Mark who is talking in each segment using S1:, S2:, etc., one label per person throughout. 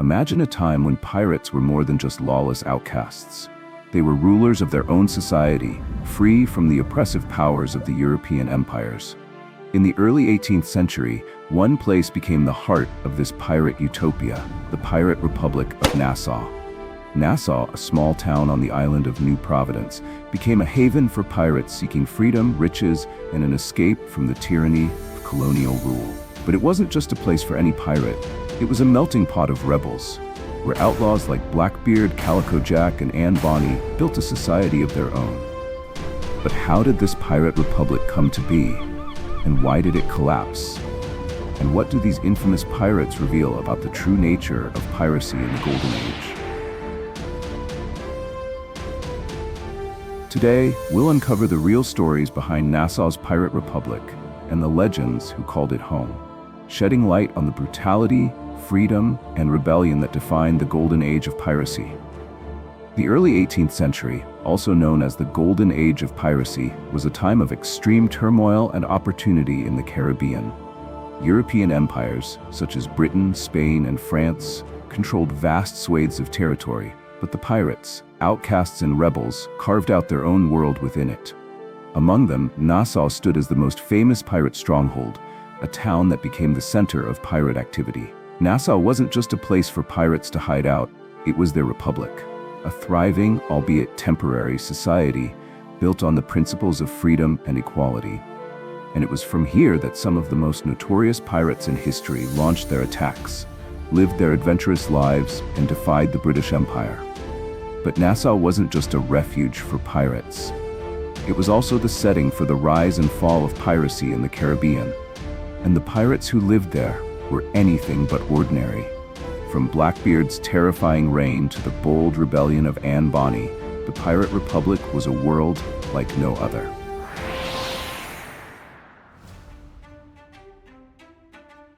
S1: Imagine a time when pirates were more than just lawless outcasts. They were rulers of their own society, free from the oppressive powers of the European empires. In the early 18th century, one place became the heart of this pirate utopia, the Pirate Republic of Nassau. Nassau, a small town on the island of New Providence, became a haven for pirates seeking freedom, riches, and an escape from the tyranny of colonial rule. But it wasn't just a place for any pirate. It was a melting pot of rebels, where outlaws like Blackbeard, Calico Jack, and Anne Bonny built a society of their own. But how did this pirate republic come to be? And why did it collapse? And what do these infamous pirates reveal about the true nature of piracy in the Golden Age? Today, we'll uncover the real stories behind Nassau's pirate republic and the legends who called it home, shedding light on the brutality, freedom, and rebellion that defined the Golden Age of piracy. The early 18th century, also known as the Golden Age of piracy, was a time of extreme turmoil and opportunity in the Caribbean. European empires, such as Britain, Spain, and France, controlled vast swathes of territory, but the pirates, outcasts and rebels, carved out their own world within it. Among them, Nassau stood as the most famous pirate stronghold, a town that became the center of pirate activity. Nassau wasn't just a place for pirates to hide out, it was their republic, a thriving, albeit temporary, society built on the principles of freedom and equality. And it was from here that some of the most notorious pirates in history launched their attacks, lived their adventurous lives, and defied the British Empire. But Nassau wasn't just a refuge for pirates. It was also the setting for the rise and fall of piracy in the Caribbean. And the pirates who lived there were anything but ordinary. From Blackbeard's terrifying reign to the bold rebellion of Anne Bonny, the Pirate Republic was a world like no other.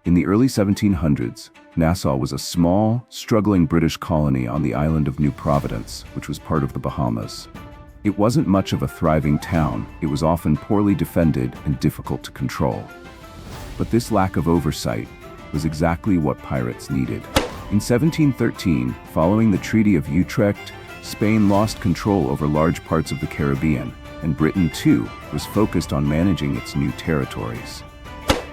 S1: In the early 1700s, Nassau was a small, struggling British colony on the island of New Providence, which was part of the Bahamas. It wasn't much of a thriving town. It was often poorly defended and difficult to control. But this lack of oversight was exactly what pirates needed. In 1713, following the Treaty of Utrecht, Spain lost control over large parts of the Caribbean, and Britain, too, was focused on managing its new territories.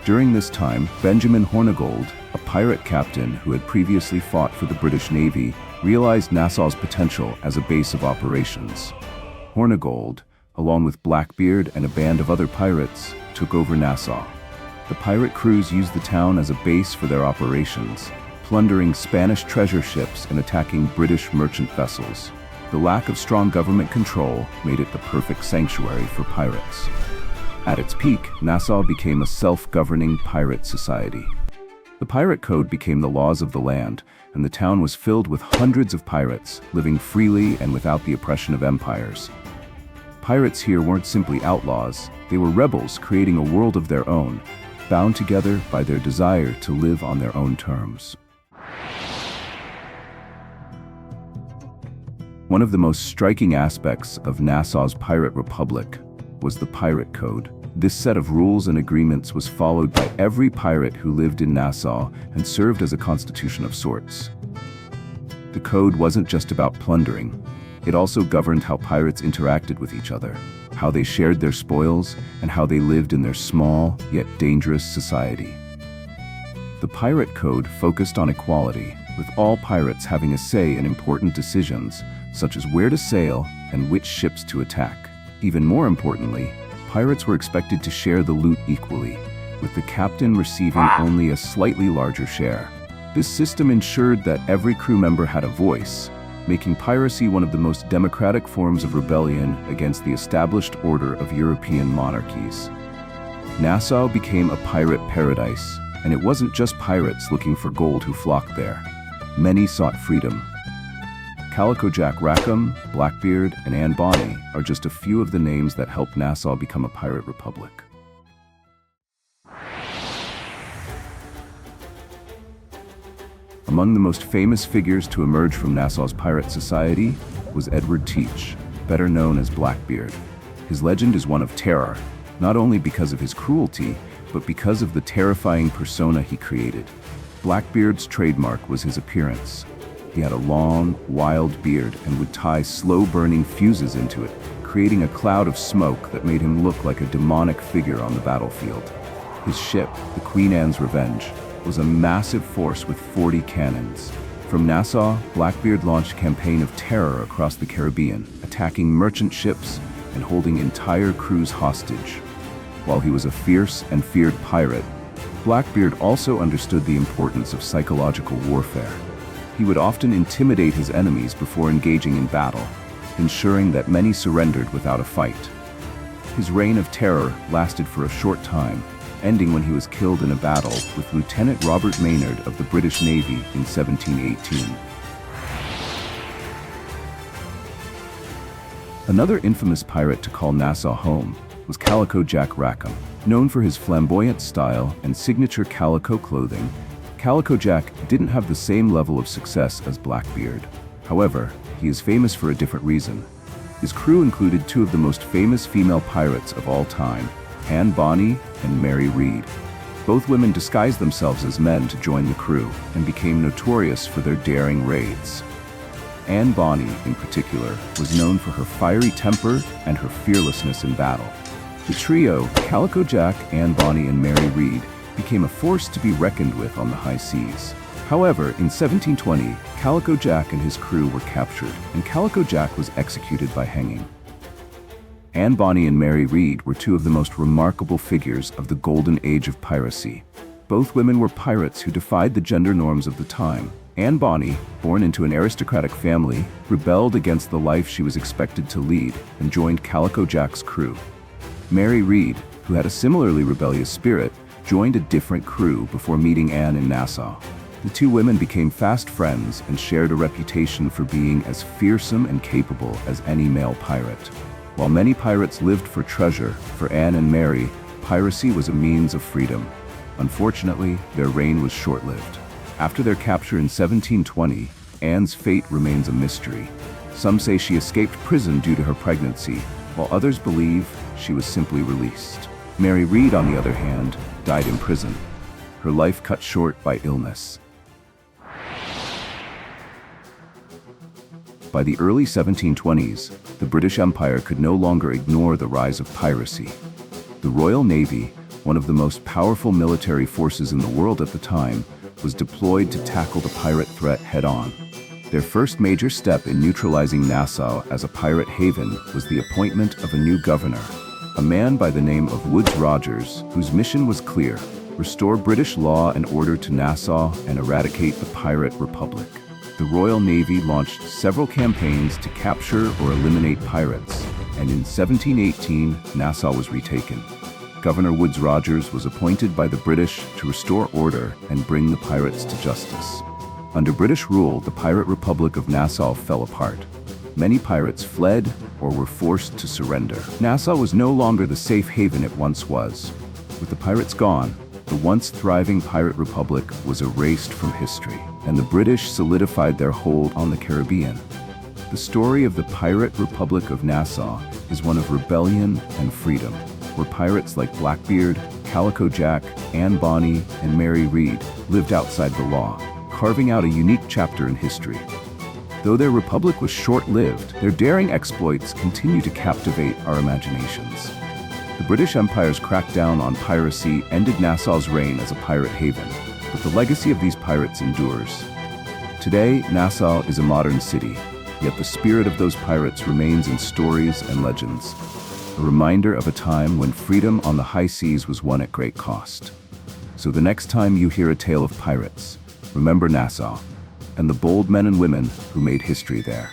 S1: During this time, Benjamin Hornigold, a pirate captain who had previously fought for the British Navy, realized Nassau's potential as a base of operations. Hornigold, along with Blackbeard and a band of other pirates, took over Nassau. The pirate crews used the town as a base for their operations, plundering Spanish treasure ships and attacking British merchant vessels. The lack of strong government control made it the perfect sanctuary for pirates. At its peak, Nassau became a self-governing pirate society. The pirate code became the laws of the land, and the town was filled with hundreds of pirates, living freely and without the oppression of empires. Pirates here weren't simply outlaws, they were rebels creating a world of their own, bound together by their desire to live on their own terms. One of the most striking aspects of Nassau's pirate republic was the pirate code. This set of rules and agreements was followed by every pirate who lived in Nassau and served as a constitution of sorts. The code wasn't just about plundering. It also governed how pirates interacted with each other, how they shared their spoils, and how they lived in their small, yet dangerous society. The pirate code focused on equality, with all pirates having a say in important decisions, such as where to sail and which ships to attack. Even more importantly, pirates were expected to share the loot equally, with the captain receiving only a slightly larger share. This system ensured that every crew member had a voice, making piracy one of the most democratic forms of rebellion against the established order of European monarchies. Nassau became a pirate paradise, and it wasn't just pirates looking for gold who flocked there. Many sought freedom. Calico Jack Rackham, Blackbeard, and Anne Bonny are just a few of the names that helped Nassau become a pirate republic. Among the most famous figures to emerge from Nassau's pirate society was Edward Teach, better known as Blackbeard. His legend is one of terror, not only because of his cruelty, but because of the terrifying persona he created. Blackbeard's trademark was his appearance. He had a long, wild beard and would tie slow-burning fuses into it, creating a cloud of smoke that made him look like a demonic figure on the battlefield. His ship, the Queen Anne's Revenge, was a massive force with 40 cannons. From Nassau, Blackbeard launched a campaign of terror across the Caribbean, attacking merchant ships and holding entire crews hostage. While he was a fierce and feared pirate, Blackbeard also understood the importance of psychological warfare. He would often intimidate his enemies before engaging in battle, ensuring that many surrendered without a fight. His reign of terror lasted for a short time, ending when he was killed in a battle with Lieutenant Robert Maynard of the British Navy in 1718. Another infamous pirate to call Nassau home was Calico Jack Rackham. Known for his flamboyant style and signature calico clothing, Calico Jack didn't have the same level of success as Blackbeard. However, he is famous for a different reason. His crew included two of the most famous female pirates of all time, Anne Bonny and Mary Read. Both women disguised themselves as men to join the crew and became notorious for their daring raids. Anne Bonny, in particular, was known for her fiery temper and her fearlessness in battle. The trio, Calico Jack, Anne Bonny, and Mary Read, became a force to be reckoned with on the high seas. However, in 1720, Calico Jack and his crew were captured, and Calico Jack was executed by hanging. Anne Bonny and Mary Read were two of the most remarkable figures of the golden age of piracy. Both women were pirates who defied the gender norms of the time. Anne Bonny, born into an aristocratic family, rebelled against the life she was expected to lead and joined Calico Jack's crew. Mary Read, who had a similarly rebellious spirit, joined a different crew before meeting Anne in Nassau. The two women became fast friends and shared a reputation for being as fearsome and capable as any male pirate. While many pirates lived for treasure, for Anne and Mary, piracy was a means of freedom. Unfortunately, their reign was short-lived. After their capture in 1720, Anne's fate remains a mystery. Some say she escaped prison due to her pregnancy, while others believe she was simply released. Mary Read, on the other hand, died in prison, her life cut short by illness. By the early 1720s, the British Empire could no longer ignore the rise of piracy. The Royal Navy, one of the most powerful military forces in the world at the time, was deployed to tackle the pirate threat head-on. Their first major step in neutralizing Nassau as a pirate haven was the appointment of a new governor, a man by the name of Woodes Rogers, whose mission was clear: restore British law and order to Nassau and eradicate the pirate republic. The Royal Navy launched several campaigns to capture or eliminate pirates, and in 1718, Nassau was retaken. Governor Woodes Rogers was appointed by the British to restore order and bring the pirates to justice. Under British rule, the pirate republic of Nassau fell apart. Many pirates fled or were forced to surrender. Nassau was no longer the safe haven it once was. With the pirates gone, the once thriving pirate republic was erased from history, and the British solidified their hold on the Caribbean. The story of the Pirate Republic of Nassau is one of rebellion and freedom, where pirates like Blackbeard, Calico Jack, Anne Bonny, and Mary Read lived outside the law, carving out a unique chapter in history. Though their republic was short-lived, their daring exploits continue to captivate our imaginations. The British Empire's crackdown on piracy ended Nassau's reign as a pirate haven, but the legacy of these pirates endures. Today, Nassau is a modern city, yet the spirit of those pirates remains in stories and legends, a reminder of a time when freedom on the high seas was won at great cost. So the next time you hear a tale of pirates, remember Nassau and the bold men and women who made history there.